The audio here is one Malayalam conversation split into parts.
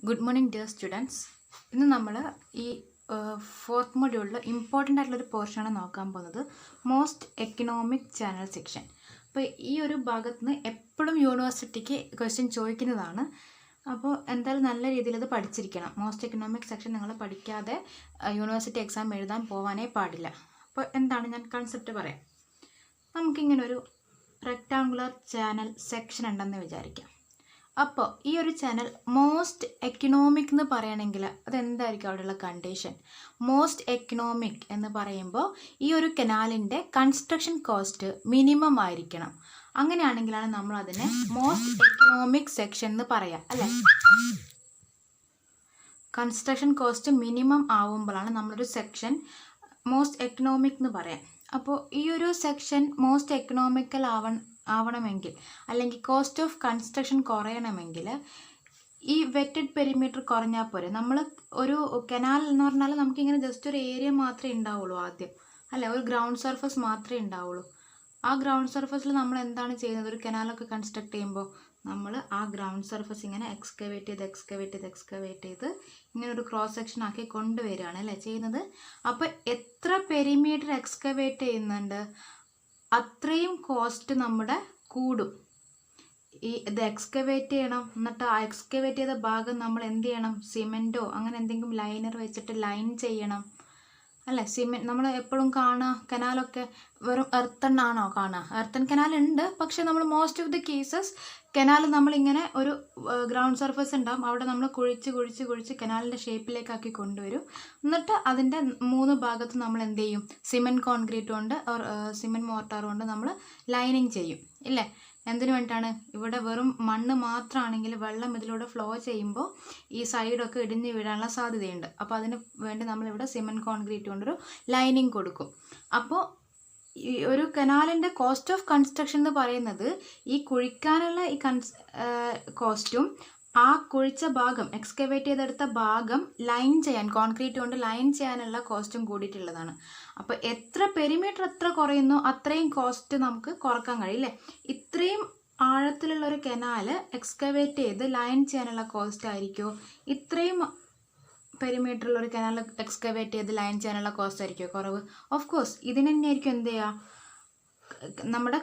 Good morning, dear students. ഇന്ന് നമ്മൾ ഈ ഫോർത്ത് മൊഡ്യൂളിൽ ഇമ്പോർട്ടൻ്റ് ആയിട്ടുള്ളൊരു പോർഷനാണ് നോക്കാൻ പോകുന്നത്, മോസ്റ്റ് എക്കണോമിക് ചാനൽ സെക്ഷൻ. അപ്പോൾ ഈ ഒരു ഭാഗത്ത് നിന്ന് എപ്പോഴും യൂണിവേഴ്സിറ്റിക്ക് ക്വസ്റ്റ്യൻ ചോദിക്കുന്നതാണ്. അപ്പോൾ എന്തായാലും നല്ല രീതിയിൽ ഇത് പഠിച്ചിരിക്കണം. മോസ്റ്റ് എക്കണോമിക് സെക്ഷൻ നിങ്ങൾ പഠിക്കാതെ യൂണിവേഴ്സിറ്റി എക്സാം എഴുതാൻ പോകാനേ പാടില്ല. അപ്പോൾ എന്താണ് ഞാൻ കൺസെപ്റ്റ് പറയാം. നമുക്കിങ്ങനൊരു റെക്ടാങ്കുലർ ചാനൽ സെക്ഷൻ ഉണ്ടെന്ന് വിചാരിക്കാം. അപ്പോൾ ഈ ഒരു ചാനൽ മോസ്റ്റ് എക്കണോമിക് എന്ന് പറയുകയാണെങ്കിൽ അതെന്തായിരിക്കും അവിടെയുള്ള കണ്ടീഷൻ? മോസ്റ്റ് എക്കണോമിക് എന്ന് പറയുമ്പോൾ ഈ ഒരു കനാലിൻ്റെ കൺസ്ട്രക്ഷൻ കോസ്റ്റ് മിനിമം ആയിരിക്കണം. അങ്ങനെയാണെങ്കിലാണ് നമ്മൾ അതിനെ മോസ്റ്റ് എക്കണോമിക് സെക്ഷൻ എന്ന് പറയാം, അല്ലേ? കൺസ്ട്രക്ഷൻ കോസ്റ്റ് മിനിമം ആവുമ്പോഴാണ് നമ്മളൊരു സെക്ഷൻ മോസ്റ്റ് എക്കണോമിക് എന്ന് പറയാം. അപ്പോൾ ഈ ഒരു സെക്ഷൻ മോസ്റ്റ് എക്കണോമിക്കൽ ആവണമെങ്കിൽ അല്ലെങ്കിൽ കോസ്റ്റ് ഓഫ് കൺസ്ട്രക്ഷൻ കുറയണമെങ്കിൽ ഈ വെറ്റഡ് പെരിമീറ്റർ കുറഞ്ഞാൽ പോരെ. നമ്മൾ ഒരു കനാൽ എന്ന് പറഞ്ഞാൽ നമുക്കിങ്ങനെ ജസ്റ്റ് ഒരു ഏരിയ മാത്രമേ ഉണ്ടാവുള്ളൂ ആദ്യം, അല്ലേ? ഒരു ഗ്രൗണ്ട് സർഫസ് മാത്രമേ ഉണ്ടാവുള്ളൂ. ആ ഗ്രൗണ്ട് സർഫസിൽ നമ്മൾ എന്താണ് ചെയ്യുന്നത്? ഒരു കനാലൊക്കെ കൺസ്ട്രക്ട് ചെയ്യുമ്പോൾ നമ്മൾ ആ ഗ്രൗണ്ട് സർഫസ് ഇങ്ങനെ എക്സ്കവേറ്റ് ചെയ്ത് ഇങ്ങനെ ഒരു ക്രോസ് സെക്ഷൻ ആക്കി കൊണ്ടുവരികയാണ്, അല്ലേ ചെയ്യുന്നത്? അപ്പോൾ എത്ര പെരിമീറ്റർ എക്സ്കവേറ്റ് ചെയ്യുന്നുണ്ട് അത്രയും കോസ്റ്റ് നമ്മുടെ കൂടും. ഇത് എക്സ്കവേറ്റ് ചെയ്യണം, എന്നിട്ട് ആ എക്സ്കവേറ്റ് ചെയ്ത ഭാഗം നമ്മൾ എന്ത് ചെയ്യണം? സിമെൻറ്റോ അങ്ങനെ എന്തെങ്കിലും ലൈനർ വെച്ചിട്ട് ലൈൻ ചെയ്യണം, അല്ലേ? സിമെൻറ്റ് നമ്മൾ എപ്പോഴും കാണുക കനാലൊക്കെ വെറും എർത്തൺ ആണോ കാണുക? എർത്തൺ കനാൽ ഉണ്ട്, പക്ഷെ നമ്മൾ most of the cases canal നമ്മളിങ്ങനെ ഒരു ഗ്രൗണ്ട് സർഫസ് ഉണ്ടാകും, അവിടെ നമ്മൾ കുഴിച്ച് കനാലിൻ്റെ ഷേപ്പിലേക്കാക്കി കൊണ്ടുവരും. എന്നിട്ട് അതിൻ്റെ 3 ഭാഗത്ത് നമ്മൾ എന്ത് ചെയ്യും? സിമെൻറ്റ് കോൺക്രീറ്റ് കൊണ്ട് സിമെൻറ്റ് മോർട്ടാർ കൊണ്ട് നമ്മൾ ലൈനിങ് ചെയ്യും, ഇല്ലേ? എന്തിനു വേണ്ടിയിട്ടാണ്? ഇവിടെ വെറും മണ്ണ് മാത്രമാണെങ്കിൽ വെള്ളം ഇതിലൂടെ ഫ്ലോ ചെയ്യുമ്പോൾ ഈ സൈഡൊക്കെ ഇടിഞ്ഞ് വീഴാനുള്ള സാധ്യതയുണ്ട്. അപ്പോൾ അതിന് വേണ്ടി നമ്മളിവിടെ സിമെൻറ്റ് കോൺക്രീറ്റ് കൊണ്ടൊരു ലൈനിങ് കൊടുക്കും. അപ്പോൾ ഈ ഒരു കനാലിൻ്റെ കോസ്റ്റ് ഓഫ് കൺസ്ട്രക്ഷൻ എന്ന് പറയുന്നത് ഈ കുഴിക്കാനുള്ള ഈ കോസ്റ്റും ആ കുഴിച്ച ഭാഗം എക്സ്കവേറ്റ് ചെയ്തെടുത്ത ഭാഗം ലൈൻ ചെയ്യാൻ കോൺക്രീറ്റ് കൊണ്ട് ലൈൻ ചെയ്യാനുള്ള കോസ്റ്റും കൂടിയിട്ടുള്ളതാണ്. അപ്പോൾ എത്ര പെരിമീറ്റർ എത്ര കുറയുന്നോ അത്രയും കോസ്റ്റ് നമുക്ക് കുറക്കാൻ കഴിയില്ലേ? ഇത്രയും ആഴത്തിലുള്ള ഒരു കനാല് എക്സ്കവേറ്റ് ചെയ്ത് ലൈൻ ചെയ്യാനുള്ള കോസ്റ്റ് ആയിരിക്കുമോ ഇത്രയും പെരിമീറ്ററിലുള്ള ഒരു കനാൽ എക്സ്കവേറ്റ് ചെയ്ത് ലൈൻ ചെയ്യാനുള്ള കോസ്റ്റ് ആയിരിക്കുമോ കുറവ്? ഓഫ് കോഴ്സ് ഇതിന് തന്നെയായിരിക്കും എന്ത് ചെയ്യുക, നമ്മുടെ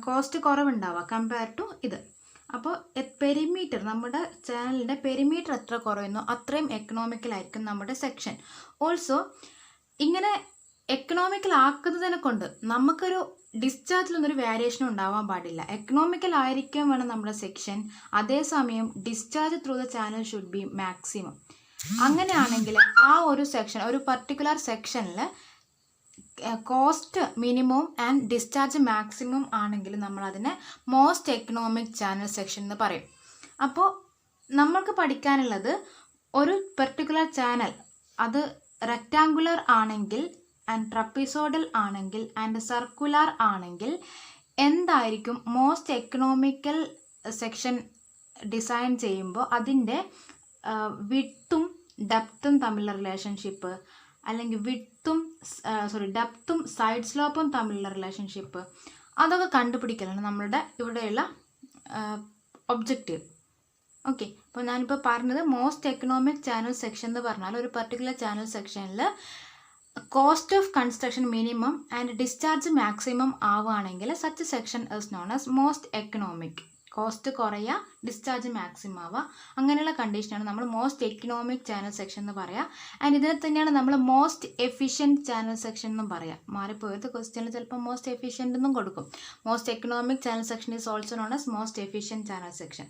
കോസ്റ്റ് കുറവുണ്ടാവുക കമ്പയർ ടു ഇത്. അപ്പോൾ പെരിമീറ്റർ നമ്മുടെ ചാനലിൻ്റെ പെരിമീറ്റർ എത്ര കുറയുന്നോ അത്രയും എക്കണോമിക്കലായിരിക്കും നമ്മുടെ സെക്ഷൻ. ഓൾസോ ഇങ്ങനെ എക്കണോമിക്കൽ ആക്കുന്നതിനെ കൊണ്ട് നമുക്കൊരു ഡിസ്ചാർജിലൊന്നും ഒരു വേരിയേഷനും ഉണ്ടാവാൻ പാടില്ല. എക്കണോമിക്കൽ ആയിരിക്കും വേണം നമ്മുടെ സെക്ഷൻ, അതേസമയം discharge through the channel should be maximum. അങ്ങനെയാണെങ്കിൽ ആ ഒരു സെക്ഷൻ ഒരു പർട്ടിക്കുലർ സെക്ഷനിൽ cost minimum and discharge maximum ആണെങ്കിൽ നമ്മൾ അതിനെ മോസ്റ്റ് എക്കണോമിക് ചാനൽ സെക്ഷൻ എന്ന് പറയും. അപ്പോൾ നമ്മൾക്ക് പഠിക്കാനുള്ളത് ഒരു പർട്ടിക്കുലർ ചാനൽ അത് റെക്റ്റാങ്കുലർ ആണെങ്കിൽ ആൻഡ് ട്രപ്പിസോഡൽ ആണെങ്കിൽ ആൻഡ് സർക്കുലർ ആണെങ്കിൽ എന്തായിരിക്കും മോസ്റ്റ് എക്കണോമിക്കൽ സെക്ഷൻ ഡിസൈൻ ചെയ്യുമ്പോൾ അതിൻ്റെ വിഡ്ത്തും ഡെപ്തും തമ്മിലുള്ള റിലേഷൻഷിപ്പ്, അല്ലെങ്കിൽ ഡെപ്തും സൈഡ് സ്ലോപ്പും തമ്മിലുള്ള റിലേഷൻഷിപ്പ്, അതൊക്കെ കണ്ടുപിടിക്കലാണ് നമ്മളുടെ ഇവിടെയുള്ള ഒബ്ജക്റ്റീവ്. ഓക്കെ, അപ്പോൾ ഞാനിപ്പോൾ പറഞ്ഞത് മോസ്റ്റ് എക്കണോമിക് ചാനൽ സെക്ഷൻ എന്ന് പറഞ്ഞാൽ ഒരു പർട്ടിക്കുലർ ചാനൽ സെക്ഷനിൽ cost of construction minimum and discharge maximum ആവുകയാണെങ്കിൽ such section is known as most economic. Cost കുറയുക, ഡിസ്ചാർജ് മാക്സിമം ആവുക, അങ്ങനെയുള്ള കണ്ടീഷനാണ് നമ്മൾ മോസ്റ്റ് എക്കണോമിക് ചാനൽ സെക്ഷൻ എന്ന് പറയുക. ആൻഡ് ഇതിനെ തന്നെയാണ് നമ്മൾ മോസ്റ്റ് എഫിഷ്യൻറ്റ് ചാനൽ സെക്ഷൻ എന്നും പറയുക. മാറിപ്പോയത് ക്വസ്റ്റ്യനിൽ ചിലപ്പോൾ മോസ്റ്റ് എഫിഷ്യൻ്റ് എന്നും കൊടുക്കും. Most economic channel section is also known as most efficient channel section.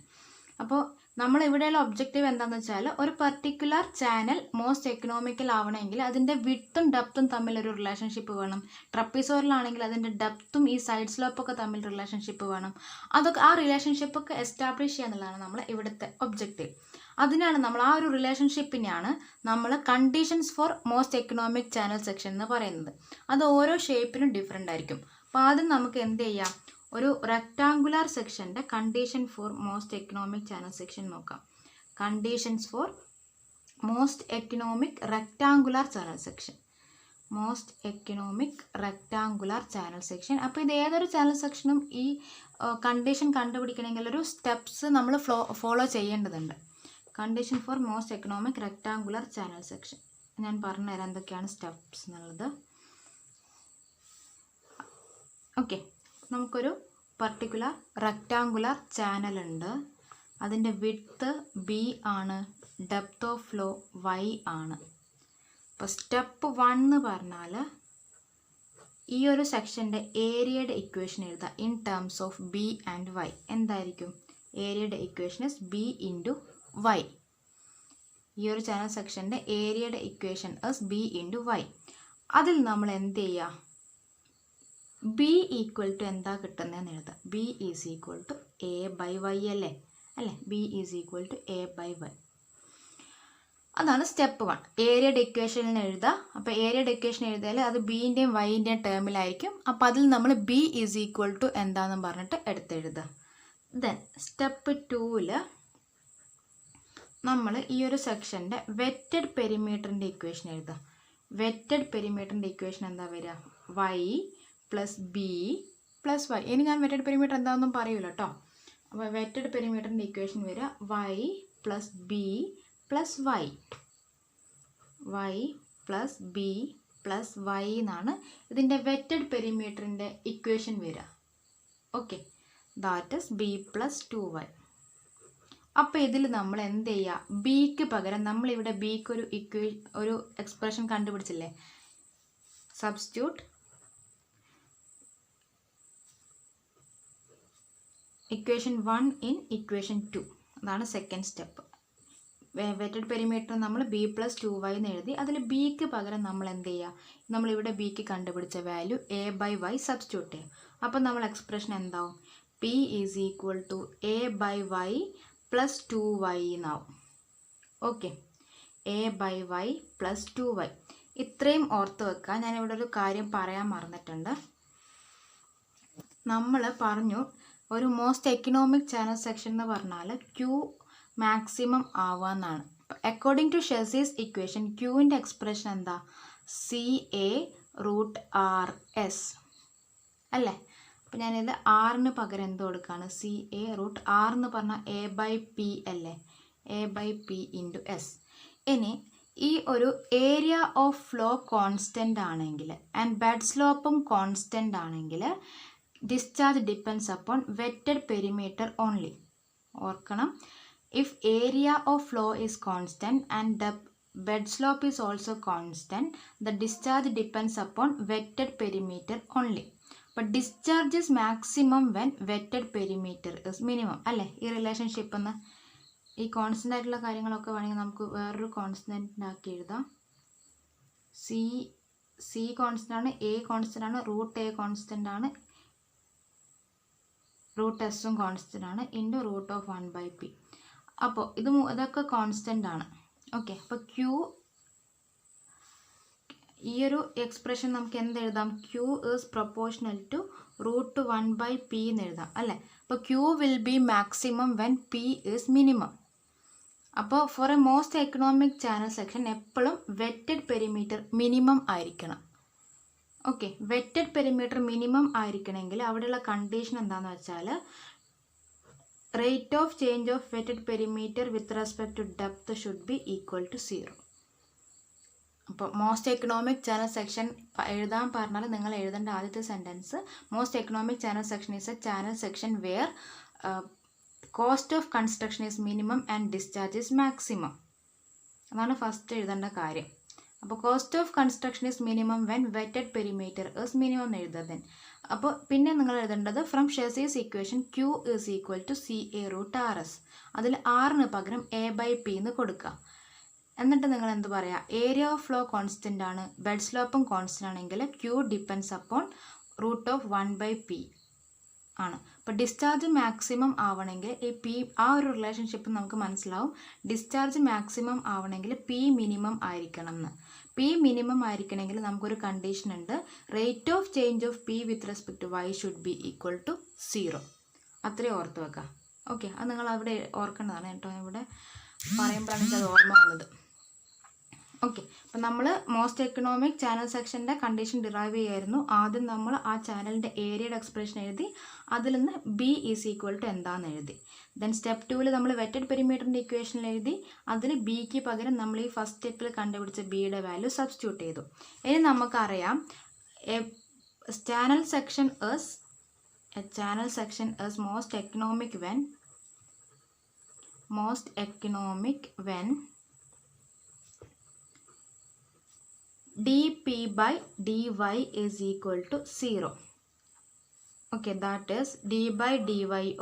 അപ്പോൾ നമ്മൾ ഇവിടെയുള്ള ഒബ്ജക്റ്റീവ് എന്താണെന്ന് വെച്ചാൽ ഒരു പർട്ടിക്കുലർ ചാനൽ മോസ്റ്റ് എക്കണോമിക്കൽ ആവണമെങ്കിൽ അതിൻ്റെ വിഡ്ത്തും ഡെപ്തും തമ്മിലൊരു റിലേഷൻഷിപ്പ് വേണം. ട്രപ്പിസോറിലാണെങ്കിൽ അതിൻ്റെ ഡെപ്തും ഈ സൈഡ് സ്ലോപ്പൊക്കെ തമ്മിൽ റിലേഷൻഷിപ്പ് വേണം. അതൊക്കെ ആ റിലേഷൻഷിപ്പൊക്കെ എസ്റ്റാബ്ലിഷ് ചെയ്യുക എന്നുള്ളതാണ് നമ്മൾ ഇവിടുത്തെ ഒബ്ജക്റ്റീവ്. അതിനാണ് നമ്മൾ ആ ഒരു റിലേഷൻഷിപ്പിനെയാണ് നമ്മൾ conditions for most economic channel section എന്ന് പറയുന്നത്. അത് ഓരോ ഷേപ്പിനും ഡിഫറെൻ്റ് ആയിരിക്കും. അപ്പോൾ ആദ്യം നമുക്ക് എന്ത് ചെയ്യാം, ഒരു റെക്റ്റാങ്കുലർ സെക്ഷൻ്റെ condition for most economic channel section നോക്കാം. Conditions for most economic rectangular channel section. Most economic rectangular channel section. അപ്പോൾ ഇത് ഏതൊരു ചാനൽ സെക്ഷനും ഈ കണ്ടീഷൻ കണ്ടുപിടിക്കണമെങ്കിൽ ഒരു സ്റ്റെപ്സ് നമ്മൾ ഫോളോ ചെയ്യേണ്ടതുണ്ട്. Condition for most economic rectangular channel section. ഞാൻ പറഞ്ഞുതരാം എന്തൊക്കെയാണ് സ്റ്റെപ്സ് എന്നുള്ളത്. ഓക്കെ, നമുക്കൊരു പർട്ടിക്കുലർ റെക്ടാങ്കുലർ ചാനൽ ഉണ്ട്. അതിൻ്റെ വിഡ്ത്ത് ബി ആണ്, ഡെപ്ത് ഓഫ് ഫ്ലോ y ആണ്. അപ്പോൾ സ്റ്റെപ്പ് 1 എന്ന് പറഞ്ഞാൽ ഈ ഒരു സെക്ഷൻ്റെ ഏരിയയുടെ ഇക്വേഷൻ എഴുതുക in terms of B and Y. എന്തായിരിക്കും? ഏരിയയുടെ equation is B into Y. ഈ ഒരു ചാനൽ സെക്ഷൻ്റെ ഏരിയയുടെ equation is B into Y. അതിൽ നമ്മൾ എന്ത് ചെയ്യുക? ബി ഈക്വൽ ടു എന്താ കിട്ടുന്നതെന്ന് എഴുതുക. B is equal to A by y അല്ലേ? B is equal to A by y. അതാണ് സ്റ്റെപ്പ് 1. ഏരിയയുടെ ഇക്വേഷനിൽ എഴുതുക. അപ്പോൾ ഏരിയയുടെ ഇക്വേഷൻ എഴുതിയാൽ അത് ബിൻ്റെയും വൈൻ്റെയും ടേമിലായിരിക്കും. അപ്പോൾ അതിൽ നമ്മൾ ബി ഈസ് ഈക്വൽ ടു എന്താണെന്ന് പറഞ്ഞിട്ട് എടുത്തെഴുതുക. ദെൻ സ്റ്റെപ്പ് 2ൽ നമ്മൾ ഈ ഒരു സെക്ഷൻ്റെ വെറ്റഡ് പെരിമീറ്ററിൻ്റെ ഇക്വേഷൻ എഴുതുക. വെറ്റഡ് പെരിമീറ്ററിൻ്റെ ഇക്വേഷൻ എന്താ വരിക? Y plus B plus Y. ഇനി ഞാൻ വെറ്റഡ് പെരിമീറ്റർ എന്താണെന്നും പറയൂല കേട്ടോ. അപ്പോൾ വെറ്റഡ് പെരിമീറ്ററിൻ്റെ ഇക്വേഷൻ വരിക Y plus B plus Y. Y plus B plus Y എന്നാണ് ഇതിൻ്റെ വെറ്റഡ് പെരിമീറ്ററിൻ്റെ ഇക്വേഷൻ വരിക. Okay, that is B plus 2y. അപ്പോൾ ഇതിൽ നമ്മൾ എന്ത് ചെയ്യുക? ബിക്ക് പകരം നമ്മളിവിടെ ബിക്ക് ഒരു എക്സ്പ്രഷൻ കണ്ടുപിടിച്ചില്ലേ? Substitute equation 1 in equation 2. അതാണ് സെക്കൻഡ് സ്റ്റെപ്പ്. വെറ്റഡ് പെരിമീറ്റർ നമ്മൾ ബി പ്ലസ് 2y എന്ന് എഴുതി. അതിൽ ബിക്ക് പകരം നമ്മൾ എന്ത് ചെയ്യുക? നമ്മളിവിടെ ബിക്ക് കണ്ടുപിടിച്ച value A by Y substitute ചെയ്യുക. അപ്പോൾ നമ്മൾ എക്സ്പ്രഷൻ എന്താവും? P is equal to A by Y plus 2y എന്നാവും. Okay, A by Y plus 2y. ഇത്രയും ഓർത്ത് വെക്കുക. ഞാനിവിടെ ഒരു കാര്യം പറയാൻ മറന്നിട്ടുണ്ട്. നമ്മൾ പറഞ്ഞു ഒരു മോസ്റ്റ് എക്കണോമിക് ചാനൽ സെക്ഷൻ എന്ന് പറഞ്ഞാൽ ക്യൂ മാക്സിമം ആവാന്നാണ്. അക്കോർഡിംഗ് ടു ഷെസീസ് ഇക്വേഷൻ ക്യൂവിൻ്റെ എക്സ്പ്രഷൻ എന്താ? C A root R S അല്ലേ? അപ്പോൾ ഞാനിത് ആറിന് പകരം എന്ത് കൊടുക്കുകയാണ്? സി എ റൂട്ട് ആർ എന്ന് പറഞ്ഞാൽ എ ബൈ പി അല്ലേ? A by P into S. ഇനി ഈ ഒരു ഏരിയ ഓഫ് ഫ്ലോ കോൺസ്റ്റൻ്റ് ആണെങ്കിൽ ആൻഡ് ബെഡ് സ്ലോപ്പും കോൺസ്റ്റൻ്റ് ആണെങ്കിൽ discharge depends upon wetted perimeter only. ഓർക്കണം, if area of flow is constant and the bed slope is also constant, the discharge depends upon vetted perimeter only. But discharge is maximum when vetted perimeter is minimum. അല്ലേ? ഈ റിലേഷൻഷിപ്പ് എന്ന് ഈ കോൺസ്റ്റൻ്റ് ആയിട്ടുള്ള കാര്യങ്ങളൊക്കെ വേണമെങ്കിൽ നമുക്ക് വേറൊരു കോൺസ്റ്റൻ്റ് ആക്കി എഴുതാം. സി കോൺസ്റ്റൻ്റ് ആണ്, എ കോൺസ്റ്റൻ്റ് ആണ്, റൂട്ട് എ കോൺസ്റ്റൻ്റ് ആണ്, റൂട്ട് എസും കോൺസ്റ്റൻ്റ് ആണ്, ഇൻറ്റു റൂട്ട് ഓഫ് 1/p. അപ്പോൾ ഇതൊക്കെ കോൺസ്റ്റൻ്റ് ആണ്. ഓക്കെ, അപ്പോൾ ക്യൂ ഈ ഒരു എക്സ്പ്രഷൻ നമുക്ക് എന്തെഴുതാം? Q is proportional to root 1/p എന്ന് എഴുതാം അല്ലേ? അപ്പോൾ Q will be maximum when P is minimum. അപ്പോൾ for a most economic channel section എപ്പോഴും വെറ്റഡ് പെരിമീറ്റർ മിനിമം ആയിരിക്കണം. ഓക്കെ, വെറ്റഡ് പെരിമീറ്റർ മിനിമം ആയിരിക്കണമെങ്കിൽ അവിടെയുള്ള കണ്ടീഷൻ എന്താണെന്ന് വെച്ചാൽ rate of change of wetted perimeter with respect to depth should be equal to 0. അപ്പോൾ മോസ്റ്റ് എക്കണോമിക് ചാനൽ സെക്ഷൻ എഴുതാൻ പറഞ്ഞാൽ നിങ്ങൾ എഴുതേണ്ട ആദ്യത്തെ sentence most economic channel section is a channel section where cost of construction is minimum and discharge is maximum. അതാണ് ഫസ്റ്റ് എഴുതേണ്ട കാര്യം. അപ്പോൾ cost of construction is minimum when wetted perimeter is minimum എന്ന് എഴുതുക. അപ്പോൾ പിന്നെ നിങ്ങൾ എഴുതേണ്ടത് from Chezy's equation Q is equal to C A root R S. അതിൽ ആറിന് പകരം എ ബൈ പി എന്ന് കൊടുക്കുക. എന്നിട്ട് നിങ്ങൾ എന്ത് പറയുക? ഏരിയ ഓഫ് ഫ്ലോ കോൺസ്റ്റൻ്റ് ആണ്, ബെഡ് സ്ലോപ്പും കോൺസ്റ്റൻ്റ് ആണെങ്കിൽ Q depends upon root of 1/p ആണ്. അപ്പോൾ ഡിസ്ചാർജ് മാക്സിമം ആവണമെങ്കിൽ ഈ പി ആ ഒരു റിലേഷൻഷിപ്പ് നമുക്ക് മനസ്സിലാവും. ഡിസ്ചാർജ് മാക്സിമം ആവണമെങ്കിൽ പി മിനിമം ആയിരിക്കണം എന്ന്. പി മിനിമം ആയിരിക്കണമെങ്കിൽ നമുക്കൊരു കണ്ടീഷൻ ഉണ്ട്. Rate of change of P with respect to Y should be equal to 0. അത്രയും ഓർത്ത് വെക്കാം. ഓക്കെ, അത് നിങ്ങൾ അവിടെ ഓർക്കേണ്ടതാണ് കേട്ടോ. ഇവിടെ പറയുമ്പോഴാണ് എനിക്കത് ഓർമ്മ വന്നത്. ഓക്കെ, അപ്പം നമ്മൾ മോസ്റ്റ് എക്കണോമിക് ചാനൽ സെക്ഷൻ്റെ കണ്ടീഷൻ ഡിറൈവ് ചെയ്യായിരുന്നു. ആദ്യം നമ്മൾ ആ ചാനലിൻ്റെ ഏരിയയുടെ എക്സ്പ്രഷൻ എഴുതി, അതിൽ നിന്ന് ബി ഈസ് ഈക്വൽ ടു എന്താണെന്ന് എഴുതി. ദെൻ സ്റ്റെപ്പ് 2 നമ്മൾ വെറ്റഡ് പെരിമീറ്ററിൻ്റെ ഇക്വേഷൻ എഴുതി. അതിൽ ബിക്ക് പകരം നമ്മൾ ഈ ഫസ്റ്റ് സ്റ്റെപ്പിൽ കണ്ടുപിടിച്ച ബിയുടെ വാല്യൂ സബ്സ്റ്റിറ്റ്യൂട്ട് ചെയ്തു. ഇനി നമുക്കറിയാം A channel section is most economic when dp by dy is equal to 0. Okay, that is d by dy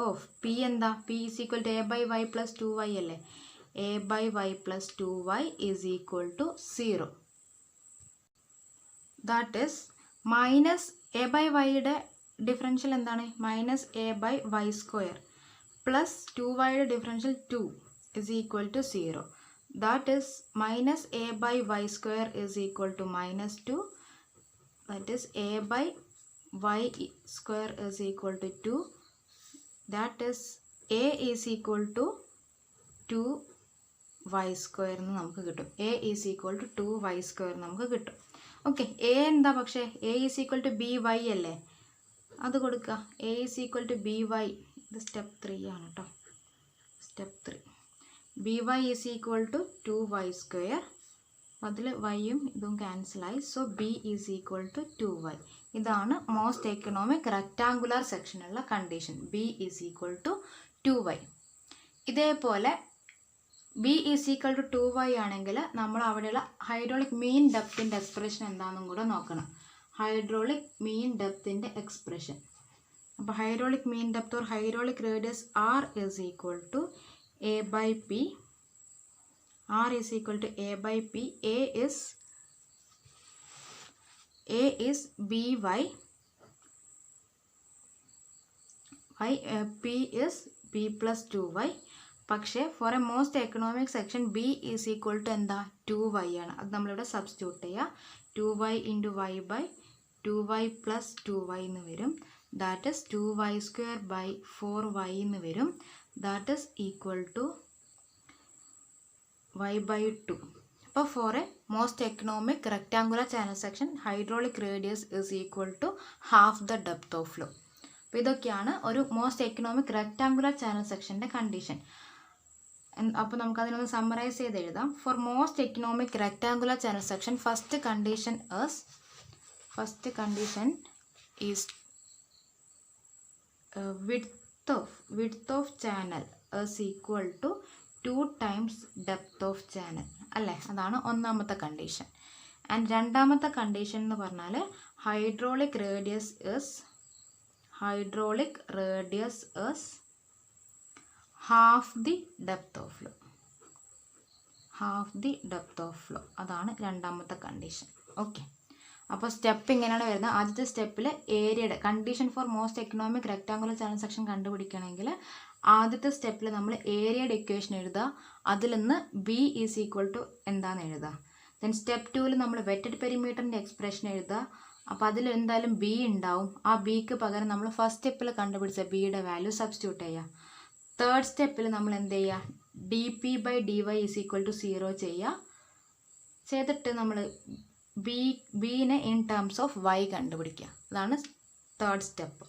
of p എന്താ, p is equal to a by y plus 2y അല്ലേ. a by y plus 2y is equal to 0. That is minus a by y യുടെ ഡിഫറൻഷ്യൽ എന്താണ്, minus A by Y square plus 2y differential 2 is equal to 0. That is minus a by y square is equal to minus 2. That is a by y square is equal to 2. That is a is equal to 2y square എന്ന് നമുക്ക് കിട്ടും. a is equal to 2y square നമുക്ക് കിട്ടും. ഓക്കെ, a എന്താ, പക്ഷേ a is equal to by അല്ലേ, അത് കൊടുക്കുക. a is equal to by, ഇത് സ്റ്റെപ്പ് 3 ആണ് കേട്ടോ. Step 3 by is equal to 2y square. അതിൽ yയും ഇതും ക്യാൻസലായി. So b is equal to 2y. ഇതാണ് മോസ്റ്റ് എക്കണോമിക് റെക്റ്റാങ്കുലർ സെക്ഷനുള്ള condition. b is equal to 2y. ഇതേപോലെ b is equal to 2y ആണെങ്കിൽ നമ്മൾ അവിടെയുള്ള ഹൈഡ്രോളിക് മീൻ ഡെപ്തിൻ്റെ എക്സ്പ്രഷൻ എന്താണെന്നും കൂടെ നോക്കണം. ഹൈഡ്രോളിക് മീൻ ഡെപ്തിൻ്റെ എക്സ്പ്രഷൻ. അപ്പോൾ hydraulic mean depth or hydraulic radius r is equal to a by p. r is equal to a by p. a is by p is p plus 2y. പക്ഷേ for a most economic section b is equal to എന്താ, 2y ആണ്. അത് നമ്മളിവിടെ സബ്സ്റ്റിറ്റ്യൂട്ട് ചെയ്യുക. 2y into y by 2y plus 2y എന്ന് വരും. That is 2y square by 4y എന്ന് വരും. That is equal to y by 2. അപ്പോൾ for a most economic rectangular channel section hydraulic radius is equal to half the depth of flow. അപ്പോൾ ഇതൊക്കെയാണ് ഒരു മോസ്റ്റ് എക്കണോമിക് റെക്റ്റാങ്കുലർ ചാനൽ സെക്ഷൻ്റെ കണ്ടീഷൻ. അപ്പോൾ നമുക്കതിനൊന്ന് സമ്മറൈസ് ചെയ്ത് എഴുതാം. For most economic rectangular channel section first condition is width of channel is equal to 2 times depth of channel അല്ലേ, അതാണ് ഒന്നാമത്തെ കണ്ടീഷൻ. ആൻഡ് രണ്ടാമത്തെ കണ്ടീഷൻ എന്ന് പറഞ്ഞാൽ hydraulic radius is half the depth of flow. അതാണ് രണ്ടാമത്തെ കണ്ടീഷൻ. ഓക്കെ, അപ്പോൾ സ്റ്റെപ്പ് ഇങ്ങനെയാണ് വരുന്നത്. ആദ്യത്തെ സ്റ്റെപ്പിൽ ഏരിയയുടെ condition for most economic rectangular channel section കണ്ടുപിടിക്കണമെങ്കിൽ ആദ്യത്തെ സ്റ്റെപ്പിൽ നമ്മൾ ഏരിയയുടെ ഇക്വേഷൻ എഴുതുക. അതിൽ നിന്ന് ബി ഈസ് ഈക്വൽ ടു എന്താണെന്ന് എഴുതുക. ദെൻ സ്റ്റെപ്പ് 2 നമ്മൾ വെറ്റഡ് പെരിമീറ്ററിൻ്റെ എക്സ്പ്രഷൻ എഴുതുക. അപ്പോൾ അതിൽ എന്തായാലും ബി ഉണ്ടാവും. ആ ബിക്ക് പകരം നമ്മൾ ഫസ്റ്റ് സ്റ്റെപ്പിൽ കണ്ടുപിടിച്ച ബിയുടെ വാല്യൂ സബ്സ്റ്റിറ്റ്യൂട്ട് ചെയ്യുക. തേർഡ് സ്റ്റെപ്പിൽ നമ്മൾ എന്ത് ചെയ്യുക, D P by D Y is equal to 0 ചെയ്തിട്ട് നമ്മൾ ബീനെ ഇൻ ടേംസ് ഓഫ് വൈ കണ്ടുപിടിക്കുക. അതാണ് തേർഡ് സ്റ്റെപ്പ്.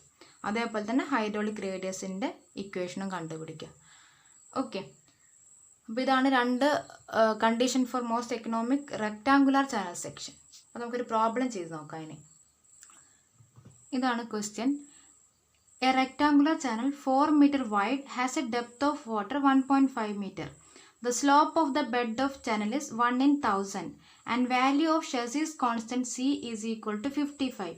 അതേപോലെ തന്നെ ഹൈഡ്രോളിക് റേഡിയസിൻ്റെ ഇക്വേഷനും കണ്ടുപിടിക്കുക. ഓക്കെ, അപ്പോൾ ഇതാണ് രണ്ട് condition for most economic rectangular channel section. അപ്പോൾ നമുക്കൊരു പ്രോബ്ലം ചെയ്ത് നോക്കാം. ഇനി ഇതാണ് question. A rectangular channel 4 meter wide has a depth of water 1.5 meter. The slope of the bed of channel is 1 in 1000 and value of Chassis constant C is equal to 55.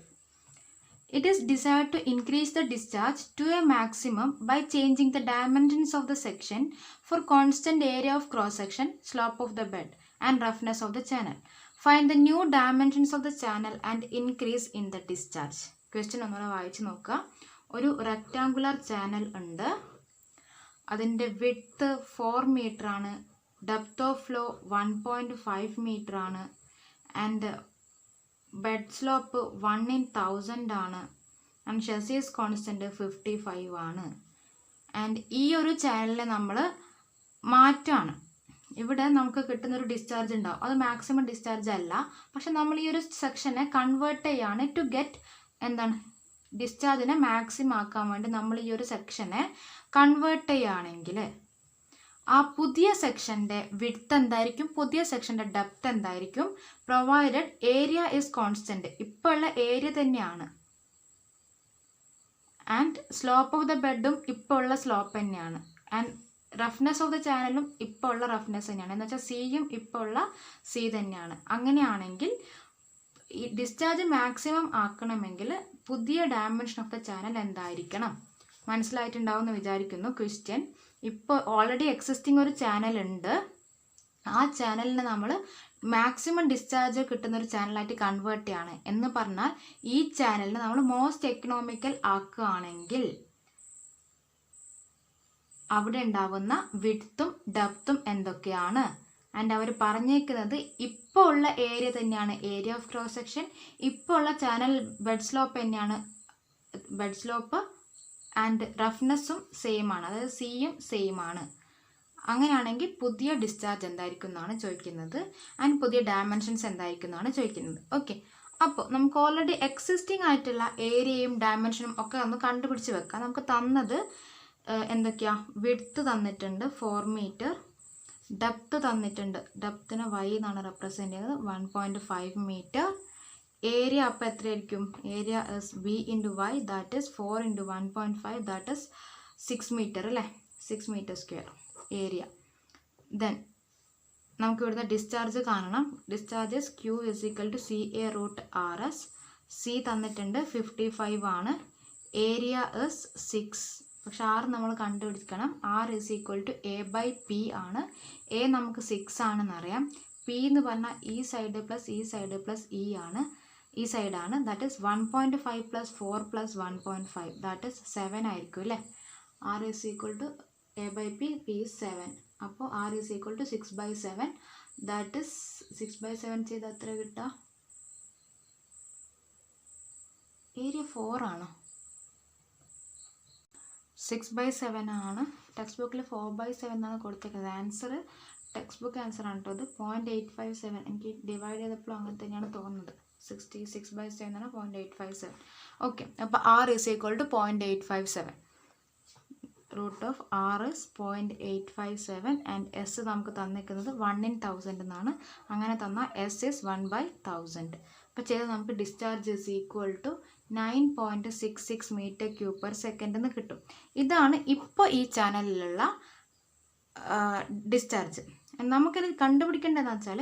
It is desired to increase the discharge to a maximum by changing the dimensions of the section for constant area of cross section, slope of the bed and roughness of the channel. Find the new dimensions of the channel and increase in the discharge. Question ഒന്നുകൂടെ വായിച്ച് നോക്കുക. ഒരു റെക്റ്റാങ്കുലർ ചാനൽ ഉണ്ട്. അതിൻ്റെ വിഡ്ത്ത് 4 meter ആണ്. ഡെപ്ത് ഓഫ് ഫ്ലോ 1.5 meter ആണ്. ആൻഡ് ബെഡ് സ്ലോപ്പ് 1 in 1000 ആണ്. ആൻഡ് ഷെസീസ് കോൺസ്റ്റൻറ്റ് 55 ആണ്. ആൻഡ് ഈ ഒരു ചാനലിനെ നമ്മൾ മാറ്റാണ്. ഇവിടെ നമുക്ക് കിട്ടുന്നൊരു ഡിസ്ചാർജ് ഉണ്ടാവും. അത് മാക്സിമം ഡിസ്ചാർജ് അല്ല, പക്ഷെ നമ്മൾ ഈ ഒരു സെക്ഷനെ കൺവേർട്ട് ചെയ്യാണ് ടു ഗെറ്റ് എന്താണ് ഡിസ്ചാർജിനെ മാക്സിമം ആക്കാൻ വേണ്ടി നമ്മൾ ഈ ഒരു സെക്ഷനെ കൺവേർട്ട് ചെയ്യുകയാണെങ്കിൽ ആ പുതിയ സെക്ഷൻ്റെ വിഡ്ത്ത് എന്തായിരിക്കും, പുതിയ സെക്ഷൻ്റെ ഡെപ്ത് എന്തായിരിക്കും, പ്രൊവൈഡഡ് ഏരിയ ഈസ് കോൺസ്റ്റൻറ്റ്, ഇപ്പോൾ ഉള്ള ഏരിയ തന്നെയാണ്, ആൻഡ് സ്ലോപ്പ് ഓഫ് ദ ബെഡും ഇപ്പോൾ ഉള്ള സ്ലോപ്പ് തന്നെയാണ്, ആൻഡ് റഫ്നെസ് ഓഫ് ദ ചാനലും ഇപ്പോൾ ഉള്ള റഫ്നെസ് തന്നെയാണ്, എന്ന് വെച്ചാൽ സിയും ഇപ്പോൾ ഉള്ള സി തന്നെയാണ്. അങ്ങനെയാണെങ്കിൽ ഈ ഡിസ്ചാർജ് മാക്സിമം ആക്കണമെങ്കിൽ പുതിയ ഡയമെൻഷൻ ഓഫ് ദ ചാനൽ എന്തായിരിക്കണം? മനസ്സിലായിട്ടുണ്ടാവും എന്ന് വിചാരിക്കുന്നു. ക്വസ്റ്റ്യൻ, ഇപ്പോൾ ഓൾറെഡി എക്സിസ്റ്റിംഗ് ഒരു ചാനൽ ഉണ്ട്, ആ ചാനലിനെ നമ്മൾ മാക്സിമം ഡിസ്ചാർജ് കിട്ടുന്ന ഒരു ചാനലായിട്ട് കൺവേർട്ട് ചെയ്യാണ് എന്ന് പറഞ്ഞാൽ ഈ ചാനലിനെ നമ്മൾ മോസ്റ്റ് എക്കണോമിക്കൽ ആക്കുകയാണെങ്കിൽ അവിടെ ഉണ്ടാവുന്ന വിഡ്ത്തും ഡെപ്തും എന്തൊക്കെയാണ്? ആൻഡ് അവർ പറഞ്ഞേക്കുന്നത് ഇപ്പോൾ ഉള്ള ഏരിയ തന്നെയാണ് ഏരിയ ഓഫ് ക്രോസ് സെക്ഷൻ, ഇപ്പോൾ ഉള്ള ചാനൽ ബെഡ് സ്ലോപ്പ് തന്നെയാണ് ബെഡ് സ്ലോപ്പ്, ആൻഡ് റഫ്നെസ്സും സെയിം ആണ്, അതായത് സിയും സെയിം ആണ്. അങ്ങനെയാണെങ്കിൽ പുതിയ ഡിസ്ചാർജ് എന്തായിരിക്കും എന്നാണ് ചോദിക്കുന്നത്, ആൻഡ് പുതിയ ഡയമെൻഷൻസ് എന്തായിരിക്കും എന്നാണ് ചോദിക്കുന്നത്. ഓക്കെ, അപ്പോൾ നമുക്ക് ഓൾറെഡി എക്സിസ്റ്റിംഗ് ആയിട്ടുള്ള ഏരിയയും ഡയമെൻഷനും ഒക്കെ ഒന്ന് കണ്ടുപിടിച്ച് വെക്കാം. നമുക്ക് തന്നത് എന്തൊക്കെയാ? വിഡ്ത്ത് തന്നിട്ടുണ്ട് 4 മീറ്റർ, ഡെപ്ത് തന്നിട്ടുണ്ട്, ഡെപ്തിനെ y എന്നാണ് റെപ്രസെൻറ്റ് ചെയ്യുന്നത് 1.5 മീറ്റർ. ഏരിയ അപ്പോൾ എത്രയായിരിക്കും? Area is v into y, that is 4 into 1.5, that is 6 metre അല്ലേ, 6 മീറ്റർ സ്ക്വയർ ഏരിയ. ദെൻ നമുക്ക് ഇവിടുത്തെ ഡിസ്ചാർജ് കാണണം. Discharges Q is equal to CA root RS. C തന്നിട്ടുണ്ട് 55 ആണ്, ഏരിയ ഇസ് 6, പക്ഷെ R നമ്മൾ കണ്ടുപിടിക്കണം. R is equal to A/P ആണ്. A നമുക്ക് 6 ആണെന്നറിയാം, P എന്ന് പറഞ്ഞാൽ ഈ സൈഡ് പ്ലസ് ഈ സൈഡ് പ്ലസ് ഈ ആണ്, ഈ സൈഡാണ്, that is 1.5 plus 4 plus 1.5, that is 7 ആയിരിക്കും അല്ലേ. R is equal to A/P, P is 7. അപ്പോൾ R is equal to 6/7. That is 6/7 ചെയ്ത് എത്ര കിട്ടുക? ഏരിയ 4 ആണോ? 6/7 ആണ്. ടെക്സ്റ്റ് ബുക്കിൽ 4/7 എന്നാണ് കൊടുത്തേക്കുന്നത്. ആൻസർ ടെക്സ്റ്റ് ബുക്ക് ആൻസർ ആണ് കേട്ടോ. അത് 0.857. എനിക്ക് ഡിവൈഡ് ചെയ്തപ്പോൾ അങ്ങനെ തന്നെയാണ് തോന്നുന്നത്. 66/7 എന്നാണ് 0.857. ഓക്കെ, അപ്പോൾ R is equal to 0.857. Root of R is 0.857 and S നമുക്ക് തന്നിരിക്കുന്നത് 1 in 1000 എന്നാണ്. അങ്ങനെ തന്നാൽ എസ് ഇസ് 1/1000. അപ്പോൾ ചെയ്ത് നമുക്ക് discharge is equal to 9.66 metre cube per second എന്ന് കിട്ടും. ഇതാണ് ഇപ്പോൾ ഈ ചാനലിലുള്ള ഡിസ്ചാർജ്. നമുക്കിത് കണ്ടുപിടിക്കേണ്ടതെന്ന് വെച്ചാൽ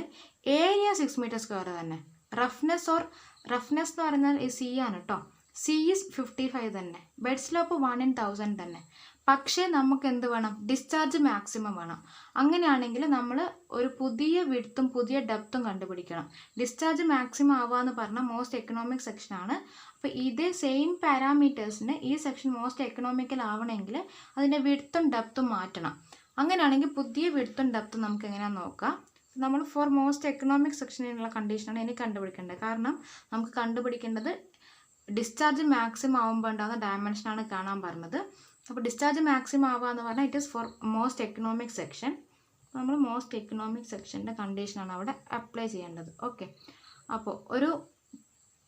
ഏരിയ 6 മീറ്റർ സ്ക്വയർ തന്നെ, റഫ്നെസ് എന്ന് പറയുന്നത് ഈ സി ആണ് കേട്ടോ. സി ഇസ് 55 തന്നെ, ബെഡ് സ്ലോപ്പ് 1 in 1000 തന്നെ. പക്ഷേ നമുക്ക് എന്ത് വേണം? ഡിസ്ചാർജ് മാക്സിമം വേണം. അങ്ങനെയാണെങ്കിൽ നമ്മൾ ഒരു പുതിയ വിഡ്ത്തും പുതിയ ഡെപ്തും കണ്ടുപിടിക്കണം. ഡിസ്ചാർജ് മാക്സിമം ആവുകയെന്ന് പറഞ്ഞാൽ മോസ്റ്റ് എക്കണോമിക് സെക്ഷനാണ്. അപ്പോൾ ഇതേ സെയിം പാരാമീറ്റേഴ്സിന് ഈ സെക്ഷൻ മോസ്റ്റ് എക്കണോമിക്കൽ ആവണമെങ്കിൽ അതിൻ്റെ വിഡ്ത്തും ഡെപ്തും മാറ്റണം. അങ്ങനെയാണെങ്കിൽ പുതിയ വിഡ്ത്തും ഡെപ്തും നമുക്ക് എങ്ങനെയാണെന്ന് നോക്കാം. നമ്മൾ ഫോർ മോസ്റ്റ് എക്കണോമിക് സെക്ഷനിലുള്ള കണ്ടീഷനാണ് ഇനി കണ്ടുപിടിക്കേണ്ടത്. കാരണം നമുക്ക് കണ്ടുപിടിക്കേണ്ടത് ഡിസ്ചാർജ് മാക്സിമം ആവുമ്പോൾ ഉണ്ടാകുന്ന ഡയമെൻഷനാണ് കാണാൻ പറഞ്ഞത്. അപ്പോൾ ഡിസ്ചാർജ് മാക്സിമം ആവുക എന്ന് പറഞ്ഞാൽ it is for most economic section. നമ്മൾ മോസ്റ്റ് എക്കണോമിക് സെക്ഷൻ്റെ കണ്ടീഷനാണ് അവിടെ അപ്ലൈ ചെയ്യേണ്ടത്. ഓക്കെ, അപ്പോൾ ഒരു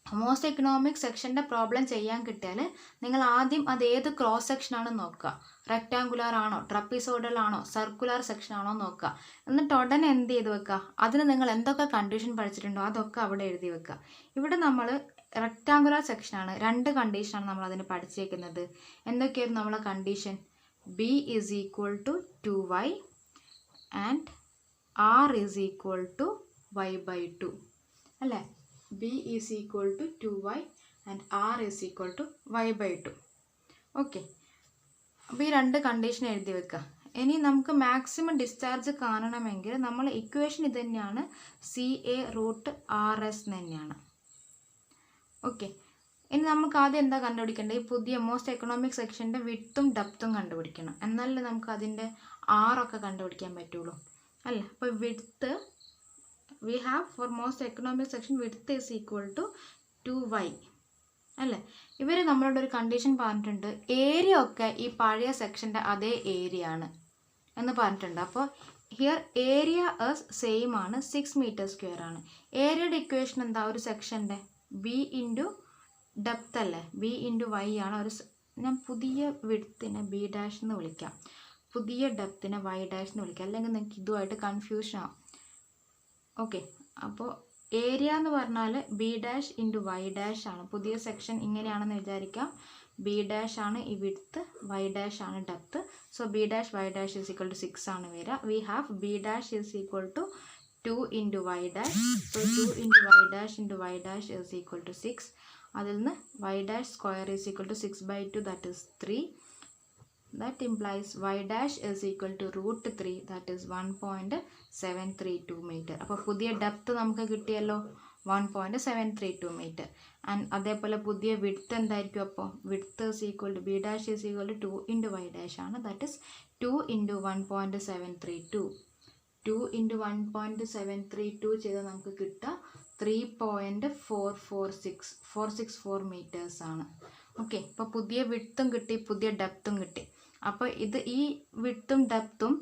മോസ്റ്റ് എക്കണോമിക് സെക്ഷൻ്റെ പ്രോബ്ലം ചെയ്യാൻ കിട്ടിയാൽ നിങ്ങൾ ആദ്യം അത് ഏത് ക്രോസ് സെക്ഷനാണെന്ന് നോക്കുക. റെക്റ്റാങ്കുലർ ആണോ, ട്രപ്പീസോയിഡൽ ആണോ, സർക്കുലർ സെക്ഷൻ ആണോ നോക്കുക. എന്നിട്ട് ഉടനെ എന്ത് ചെയ്ത് വെക്കുക? അതിന് നിങ്ങൾ എന്തൊക്കെ കണ്ടീഷൻ പഠിച്ചിട്ടുണ്ടോ അതൊക്കെ അവിടെ എഴുതി വെക്കുക. ഇവിടെ നമ്മൾ റെക്റ്റാങ്കുലർ സെക്ഷനാണ്, 2 കണ്ടീഷനാണ് നമ്മൾ അതിന് പഠിച്ചേക്കുന്നത്. എന്തൊക്കെയായിരുന്നു നമ്മളെ condition? B is equal to 2y and R is equal to y/2 അല്ലേ. B is equal to 2y and R is equal to y/2. Okay, അപ്പോൾ ഈ 2 കണ്ടീഷൻ എഴുതി വെക്കുക. ഇനി നമുക്ക് മാക്സിമം ഡിസ്ചാർജ് കാണണമെങ്കിൽ നമ്മൾ ഇക്വേഷൻ ഇത് തന്നെയാണ്, CA റൂട്ട് RS തന്നെയാണ്. ഓക്കെ, ഇനി നമുക്ക് ആദ്യം എന്താ കണ്ടുപിടിക്കേണ്ടത്? ഈ പുതിയ മോസ്റ്റ് എക്കണോമിക് സെക്ഷൻ്റെ വിഡ്ത്തും ഡെപ്തും കണ്ടുപിടിക്കണം. എന്നാലേ നമുക്ക് അതിൻ്റെ ആറൊക്കെ കണ്ടുപിടിക്കാൻ പറ്റുള്ളൂ അല്ലേ. അപ്പോൾ width we have for most economic section width is equal to 2y അല്ലേ. ഇവർ നമ്മളോട് ഒരു കണ്ടീഷൻ പറഞ്ഞിട്ടുണ്ട്, ഏരിയ ഒക്കെ ഈ പഴയ സെക്ഷൻ്റെ അതേ ഏരിയ ആണ് എന്ന് പറഞ്ഞിട്ടുണ്ട്. അപ്പോൾ ഹിയർ ഏരിയ സെയിം ആണ്, 6 മീറ്റർ സ്ക്വയർ ആണ്. ഏരിയയുടെ ഇക്വേഷൻ എന്താ? ഒരു സെക്ഷൻ്റെ B ഇൻറ്റു ഡെപ്ത് അല്ലേ, B ഇൻറ്റു y ആണ് ഒരു ഞാൻ പുതിയ വിഡ്ത്തിനെ ബി ഡാഷ് എന്ന് വിളിക്കാം, പുതിയ ഡെപ്തിനെ വൈ ഡാഷ് എന്ന് വിളിക്കാം, അല്ലെങ്കിൽ നിങ്ങൾക്ക് ഇതുമായിട്ട് കൺഫ്യൂഷൻ ആവും. ഓക്കെ, അപ്പോൾ ഏരിയ എന്ന് പറഞ്ഞാൽ B dash into Y dash ആണ്. പുതിയ സെക്ഷൻ ഇങ്ങനെയാണെന്ന് വിചാരിക്കാം. ബി ഡാഷ് ആണ് ഈ വിഡ്ത്ത്, വൈ ഡാഷ് ആണ് depth. So B dash Y dash is equal to 6 ആണ് വരിക. We have B dash is equal to 2 into Y dash. So 2 into Y dash into Y dash is equal to 6. അതിൽ നിന്ന് Y dash square is equal to 6/2, that is 3. That implies y dash is equal to √3, that is 1.732 meter. അപ്പോൾ പുതിയ ഡെപ്ത് നമുക്ക് കിട്ടിയല്ലോ 1.732 meter. ആൻഡ് അതേപോലെ പുതിയ വിഡ്ത്ത് എന്തായിരിക്കും? അപ്പോൾ width is equal to b dash is equal to 2 into Y dash ആണ്. That is 2 into 1.732. 2 ഇൻറ്റു 1.732 ചെയ്താൽ നമുക്ക് കിട്ടുക 3.464 മീറ്റേഴ്സ് ആണ്. ഓക്കെ, ഇപ്പോൾ പുതിയ വിഡ്ത്തും കിട്ടി, പുതിയ ഡെപ്തും കിട്ടി. അപ്പോൾ ഈ വിഡ്ത്തും ഡെപ്തും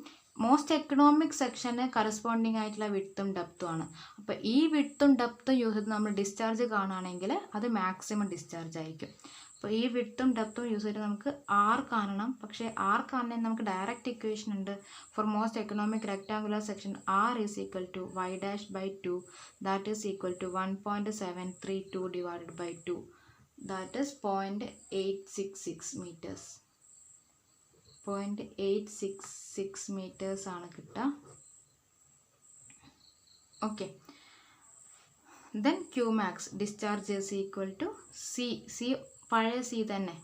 മോസ്റ്റ് എക്കണോമിക് സെക്ഷന് കറസ്പോണ്ടിങ് ആയിട്ടുള്ള വിഡ്ത്തും ഡെപ്തും ആണ്. അപ്പോൾ ഈ വിഡ്ത്തും ഡെപ്തും യൂസ് ചെയ്ത് നമ്മൾ ഡിസ്ചാർജ് കാണുകയാണെങ്കിൽ അത് മാക്സിമം ഡിസ്ചാർജ് ആയിരിക്കും. അപ്പോൾ ഈ വിഡ്ത്തും ഡെപ്തും യൂസ് ചെയ്തിട്ട് നമുക്ക് ആർ കാണണം. പക്ഷേ ആർ കാണാൻ നമുക്ക് ഡയറക്റ്റ് ഇക്വേഷൻ ഉണ്ട്. For most economic rectangular section R is equal to Y dash by 2, that is equal to 1.732 divided by 2, that is 0.866 metres. 0.866 metres ആണ് കിട്ടുക. Okay, then Q max discharge is equal to C പഴയ സി തന്നെ,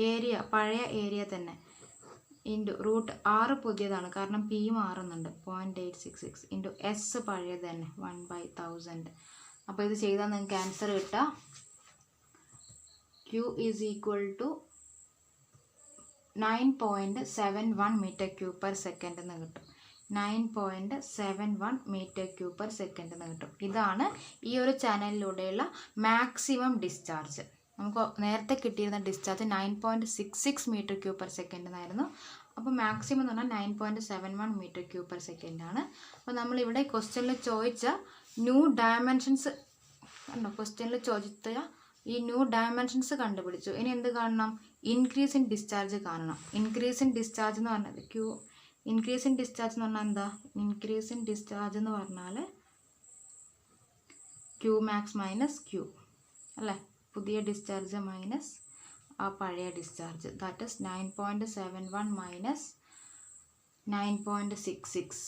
ഏരിയ പഴയ ഏരിയ തന്നെ, ഇൻറ്റു √6 പുതിയതാണ് കാരണം പി മാറുന്നുണ്ട്, 0.866 ഇൻറ്റു എസ് പഴയത് തന്നെ 1/1000. അപ്പോൾ ഇത് ചെയ്താൽ നിങ്ങൾക്ക് ആൻസർ കിട്ടുക Q is equal to 9.71 metre cube per second എന്ന് കിട്ടും. 9.71 മീറ്റർ ക്യൂബ് പെർ സെക്കൻഡ് എന്ന് കിട്ടും. ഇതാണ് ഈ ഒരു ചാനലിലൂടെയുള്ള മാക്സിമം ഡിസ്ചാർജ്. നമുക്ക് നേരത്തെ കിട്ടിയിരുന്ന discharge 9.66 metre cube per second എന്നായിരുന്നു. അപ്പോൾ മാക്സിമം എന്ന് പറഞ്ഞാൽ 9.71 മീറ്റർ ക്യൂബ് പെർ സെക്കൻഡ് ആണ്. അപ്പോൾ നമ്മളിവിടെ ക്വസ്റ്റ്യനിൽ ചോദിച്ച ന്യൂ ഡയമെൻഷൻസ് കണ്ടോ, ക്വസ്റ്റ്യനിൽ ചോദിച്ച ഈ ന്യൂ ഡയമെൻഷൻസ് കണ്ടുപിടിച്ചു. ഇനി എന്ത് കാണണം? ഇൻക്രീസ് ഇൻ ഡിസ്ചാർജ് കാണണം. ഇൻക്രീസ് ഇൻ ഡിസ്ചാർജ് എന്ന് പറഞ്ഞാൽ ഇൻക്രീസ് ഇൻ ഡിസ്ചാർജ് എന്ന് പറഞ്ഞാൽ എന്താ? ഇൻക്രീസ് ഇൻ ഡിസ്ചാർജ് എന്ന് പറഞ്ഞാൽ ക്യൂ മാക്സ് മൈനസ് ക്യൂ അല്ലേ, പുതിയ ഡിസ്ചാർജ് മൈനസ് ആ പഴയ discharge, that is 9.71 minus 9.66,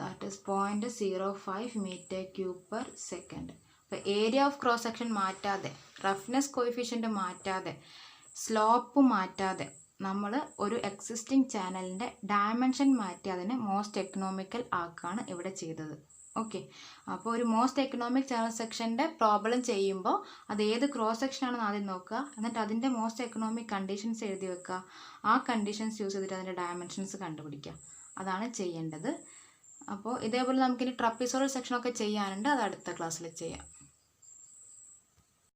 that is 0.05 metre cube per second. അപ്പോൾ ഏരിയ ഓഫ് ക്രോസ് സെക്ഷൻ മാറ്റാതെ, റഫ്നെസ് കോയിഫിഷ്യൻ്റ് മാറ്റാതെ, സ്ലോപ്പ് മാറ്റാതെ നമ്മൾ ഒരു എക്സിസ്റ്റിംഗ് ചാനലിൻ്റെ ഡയമെൻഷൻ മാറ്റി അതിനെ മോസ്റ്റ് എക്കണോമിക്കൽ ആക്കുകയാണ് ഇവിടെ ചെയ്തത്. ഓക്കെ, അപ്പോൾ ഒരു മോസ്റ്റ് എക്കണോമിക് ചാനൽ സെക്ഷൻ്റെ പ്രോബ്ലം ചെയ്യുമ്പോൾ അത് ഏത് ക്രോസ് സെക്ഷൻ ആണെന്ന് ആദ്യം നോക്കുക, എന്നിട്ട് അതിൻ്റെ മോസ്റ്റ് എക്കണോമിക് കണ്ടീഷൻസ് എഴുതി വെക്കുക. ആ കണ്ടീഷൻസ് യൂസ് ചെയ്തിട്ട് അതിൻ്റെ ഡയമെൻഷൻസ് കണ്ടുപിടിക്കുക. അതാണ് ചെയ്യേണ്ടത്. അപ്പോൾ ഇതേപോലെ നമുക്കിനി ട്രപ്പിസോറൽ സെക്ഷനൊക്കെ ചെയ്യാനുണ്ട്, അത് അടുത്ത ക്ലാസ്സിൽ ചെയ്യാം.